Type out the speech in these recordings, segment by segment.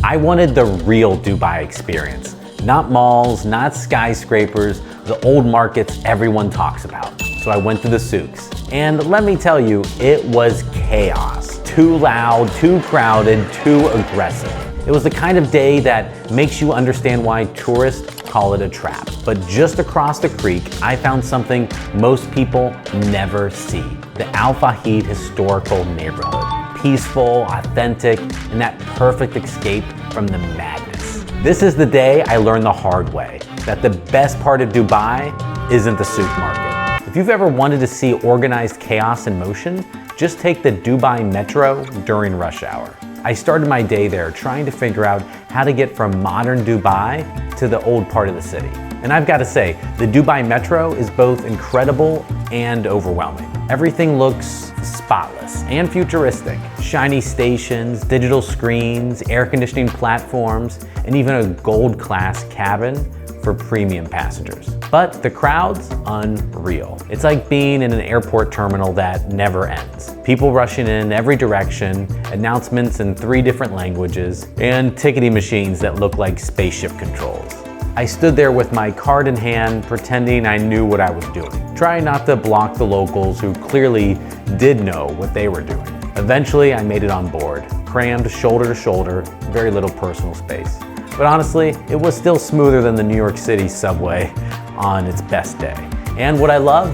I wanted the real Dubai experience. Not malls, not skyscrapers, the old markets everyone talks about. So I went to the Souks. And let me tell you, it was chaos. Too loud, too crowded, too aggressive. It was the kind of day that makes you understand why tourists call it a trap. But just across the creek, I found something most people never see. The Al Fahid historical neighborhood. Peaceful, authentic, and that perfect escape from the madness. This is the day I learned the hard way, that the best part of Dubai isn't the souk market. If you've ever wanted to see organized chaos in motion, just take the Dubai Metro during rush hour. I started my day there trying to figure out how to get from modern Dubai to the old part of the city. And I've got to say, the Dubai Metro is both incredible and overwhelming. Everything looks spotless and futuristic. Shiny stations, digital screens, air conditioning platforms, and even a gold class cabin for premium passengers. But the crowd's unreal. It's like being in an airport terminal that never ends. People rushing in every direction, announcements in 3 different languages, and ticketing machines that look like spaceship controls. I stood there with my card in hand, pretending I knew what I was doing, trying not to block the locals who clearly did know what they were doing. Eventually, I made it on board, crammed shoulder to shoulder, very little personal space. But honestly, it was still smoother than the New York City subway on its best day. And what I love,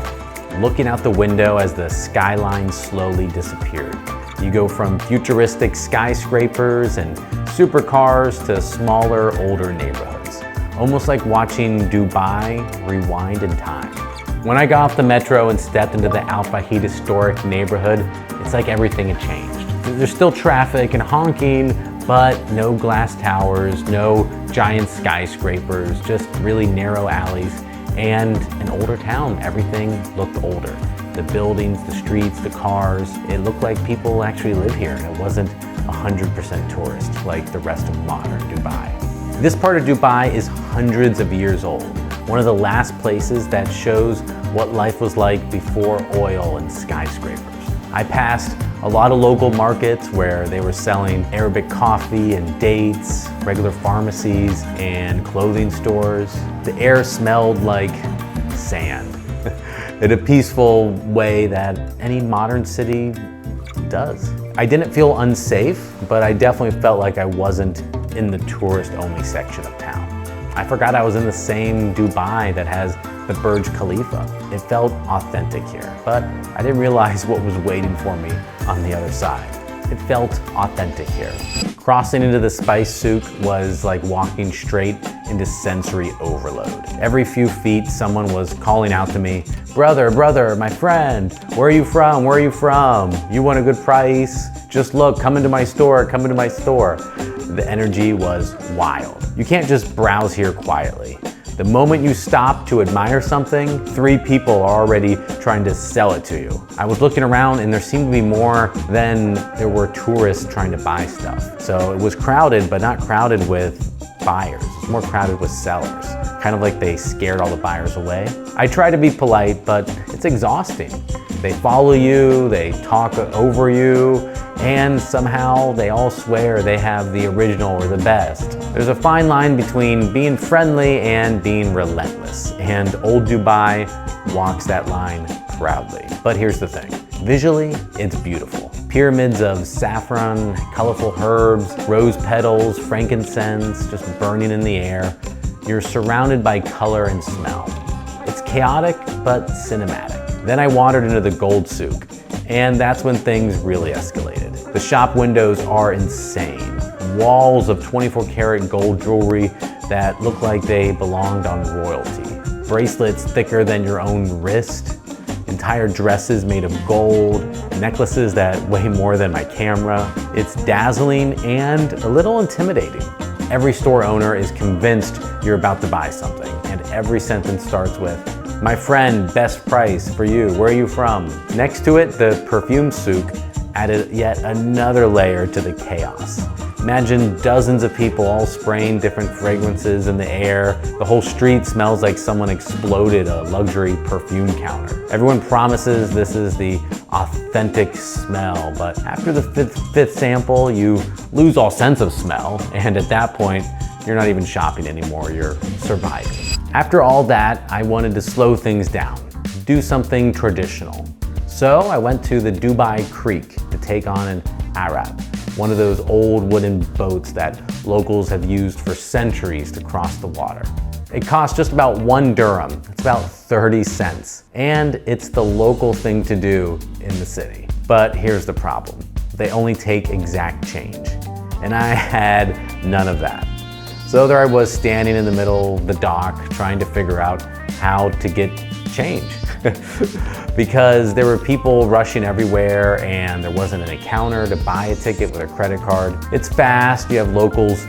looking out the window as the skyline slowly disappeared. You go from futuristic skyscrapers and supercars to smaller, older neighborhoods. Almost like watching Dubai rewind in time. When I got off the metro and stepped into the Al Fahid historic neighborhood, it's like everything had changed. There's still traffic and honking, but no glass towers, no giant skyscrapers, just really narrow alleys and an older town. Everything looked older. The buildings, the streets, the cars, it looked like people actually live here and it wasn't 100% tourist like the rest of modern Dubai. This part of Dubai is hundreds of years old. One of the last places that shows what life was like before oil and skyscrapers. I passed a lot of local markets where they were selling Arabic coffee and dates, regular pharmacies and clothing stores. The air smelled like sand in a peaceful way that any modern city does. I didn't feel unsafe, but I definitely felt like I wasn't in the tourist-only section of town. I forgot I was in the same Dubai that has the Burj Khalifa. It felt authentic here, but I didn't realize what was waiting for me on the other side. It felt authentic here. Crossing into the spice souk was like walking straight into sensory overload. Every few feet, someone was calling out to me, "Brother, brother, my friend, where are you from? Where are you from? You want a good price? Just look, come into my store, come into my store." The energy was wild. You can't just browse here quietly. The moment you stop to admire something, 3 people are already trying to sell it to you. I was looking around and there seemed to be more than there were tourists trying to buy stuff. So it was crowded, but not crowded with buyers. It was more crowded with sellers. Kind of like they scared all the buyers away. I try to be polite, but it's exhausting. They follow you, they talk over you, and somehow they all swear they have the original or the best. There's a fine line between being friendly and being relentless, and Old Dubai walks that line proudly. But here's the thing, visually, it's beautiful. Pyramids of saffron, colorful herbs, rose petals, frankincense, just burning in the air. You're surrounded by color and smell. It's chaotic, but cinematic. Then I wandered into the Old Souk, and that's when things really escalated. The shop windows are insane. Walls of 24 karat gold jewelry that look like they belonged on royalty. Bracelets thicker than your own wrist. Entire dresses made of gold. Necklaces that weigh more than my camera. It's dazzling and a little intimidating. Every store owner is convinced you're about to buy something, and every sentence starts with, "My friend, best price for you, where are you from?" Next to it, the Perfume souk added yet another layer to the chaos. Imagine dozens of people all spraying different fragrances in the air. The whole street smells like someone exploded a luxury perfume counter. Everyone promises this is the authentic smell, but after the fifth sample, you lose all sense of smell, and at that point, you're not even shopping anymore, you're surviving. After all that, I wanted to slow things down, do something traditional. So I went to the Dubai Creek to take on an Abra, one of those old wooden boats that locals have used for centuries to cross the water. It costs just about 1 dirham, it's about 30 cents, and it's the local thing to do in the city. But here's the problem, they only take exact change, and I had none of that. So there I was standing in the middle of the dock trying to figure out how to get change. Because there were people rushing everywhere and there wasn't an counter to buy a ticket with a credit card. It's fast, you have locals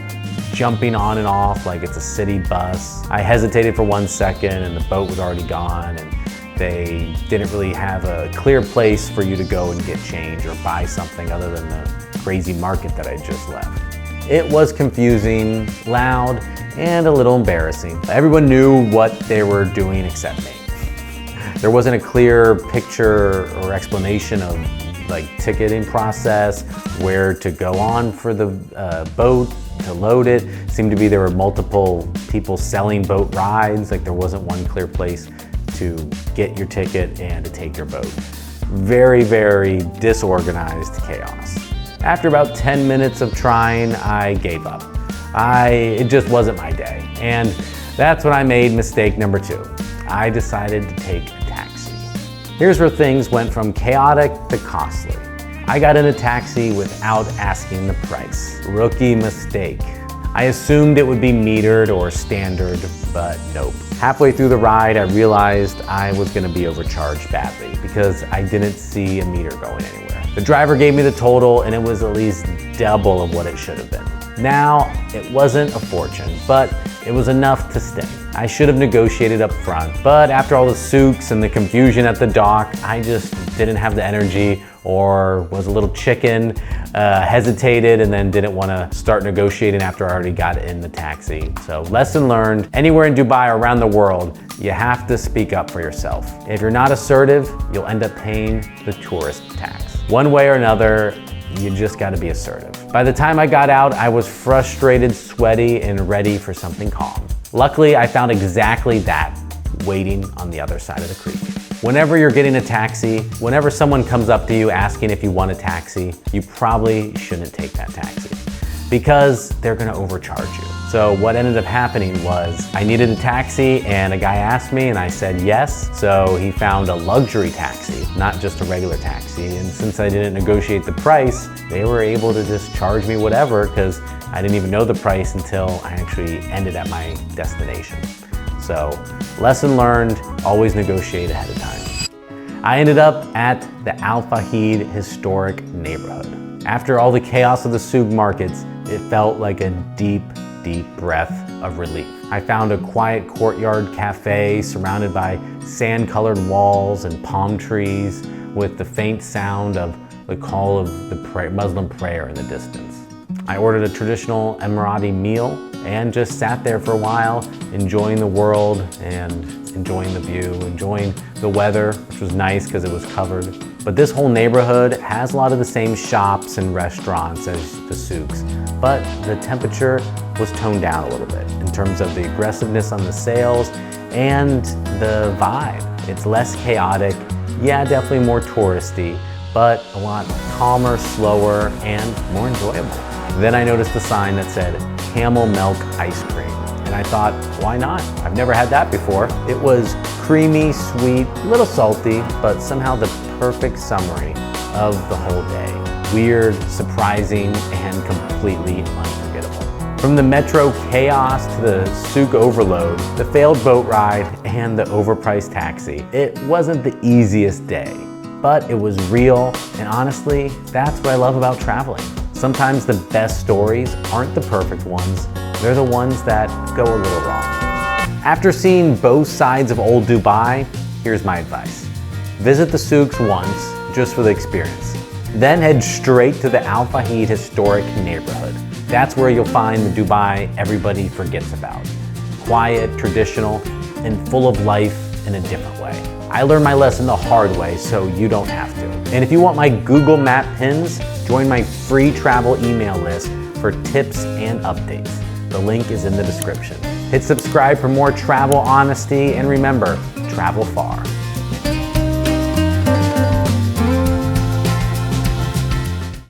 jumping on and off like it's a city bus. I hesitated for 1 second and the boat was already gone, and they didn't really have a clear place for you to go and get change or buy something other than the crazy market that I just left. It was confusing, loud, and a little embarrassing. Everyone knew what they were doing except me. There wasn't a clear picture or explanation of like ticketing process, where to go on for the boat, to load it. It seemed to be there were multiple people selling boat rides, like there wasn't one clear place to get your ticket and to take your boat. Very, very disorganized chaos. After about 10 minutes of trying, I gave up. It just wasn't my day. And that's when I made mistake number 2. I decided to take a taxi. Here's where things went from chaotic to costly. I got in a taxi without asking the price. Rookie mistake. I assumed it would be metered or standard, but nope. Halfway through the ride, I realized I was gonna be overcharged badly because I didn't see a meter going anywhere. The driver gave me the total and it was at least double of what it should have been. Now, it wasn't a fortune, but it was enough to stay. I should have negotiated up front, but after all the souks and the confusion at the dock, I just didn't have the energy, or was a little chicken, hesitated, and then didn't want to start negotiating after I already got in the taxi. So lesson learned, anywhere in Dubai or around the world, you have to speak up for yourself. If you're not assertive, you'll end up paying the tourist tax. One way or another, you just gotta be assertive. By the time I got out, I was frustrated, sweaty, and ready for something calm. Luckily, I found exactly that waiting on the other side of the creek. Whenever you're getting a taxi, whenever someone comes up to you asking if you want a taxi, you probably shouldn't take that taxi because they're gonna overcharge you. So what ended up happening was I needed a taxi and a guy asked me and I said yes. So he found a luxury taxi, not just a regular taxi. And since I didn't negotiate the price, they were able to just charge me whatever because I didn't even know the price until I actually ended at my destination. So lesson learned, always negotiate ahead of time. I ended up at the Al Fahid historic neighborhood. After all the chaos of the souk markets, it felt like a deep, deep breath of relief. I found a quiet courtyard cafe surrounded by sand-colored walls and palm trees with the faint sound of the call of the Muslim prayer in the distance. I ordered a traditional Emirati meal and just sat there for a while, enjoying the world and enjoying the view, enjoying the weather, which was nice because it was covered. But this whole neighborhood has a lot of the same shops and restaurants as the souks, but the temperature was toned down a little bit in terms of the aggressiveness on the sales and the vibe. It's less chaotic, yeah, definitely more touristy, but a lot calmer, slower, and more enjoyable. Then I noticed a sign that said camel milk ice cream. And I thought, why not? I've never had that before. It was creamy, sweet, a little salty, but somehow the perfect summary of the whole day. Weird, surprising, and completely unforgettable. From the metro chaos to the souk overload, the failed boat ride, and the overpriced taxi, it wasn't the easiest day, but it was real, and honestly, that's what I love about traveling. Sometimes the best stories aren't the perfect ones, they're the ones that go a little wrong. After seeing both sides of old Dubai, here's my advice. Visit the souks once, just for the experience. Then head straight to the Al Fahid historic neighborhood. That's where you'll find the Dubai everybody forgets about. Quiet, traditional, and full of life in a different way. I learned my lesson the hard way, so you don't have to. And if you want my Google Map pins, join my free travel email list for tips and updates. The link is in the description. Hit subscribe for more travel honesty, and remember, travel far.